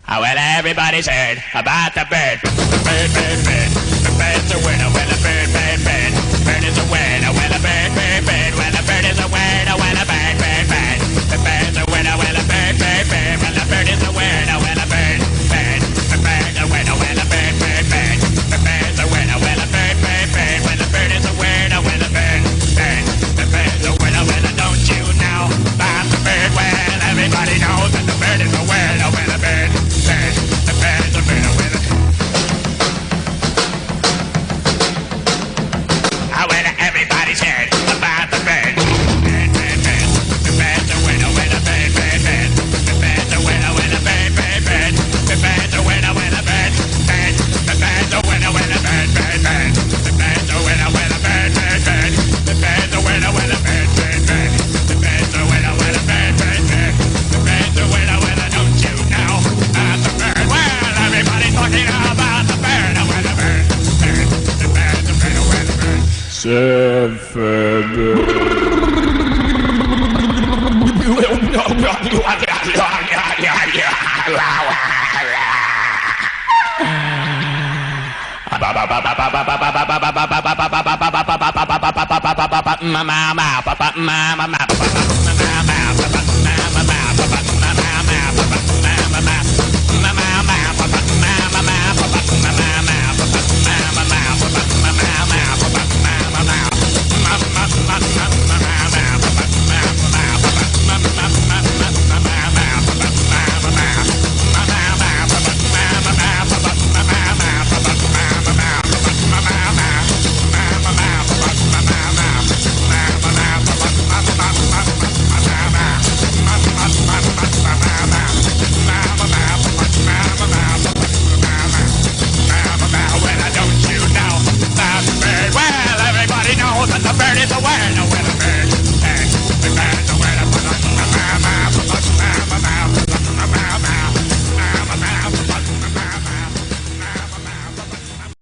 Well, everybody's heard about the bird. Bird, bird, bird. The bird's a winner. Well, a bird, bird, bird. Bird is a winner. Well, a bird, bird, bird. Well, a bird is a winner. Well, a bird, bird, bird. The bird's a winner. Well, a bird, bird, bird. Well, a bird is a winner. Well, a bird, bird. The bird's a winner. Well, a bird, bird, bird. The bird's a winner. Well, a bird, bird, bird. Well, a bird is a winner. Well, a bird, bird. The bird's a winner. Well, don't you know about the bird? Well, everybody knows that the bird is a winner. Well, a bird. The bird's a winner with it. Well, everybody's heard about the bird. Bird, bird, bird. The bird's a winner with a bird, bird, bird. The bird's a winner with a bird, bird, bird. The bird's a winner with a bird, bird. The bird's a winner with a bird, bird, bird. The bird's a winner with a bird, bird, bird. The bird's a winner with a bird, bird, bird. The bird's a winner with a bird, bird, bird. The bird's a winner with a don't you know about the bird? Well, everybody's talking about the bird, with a bird, bird. The bird's a winner with a bird. Mama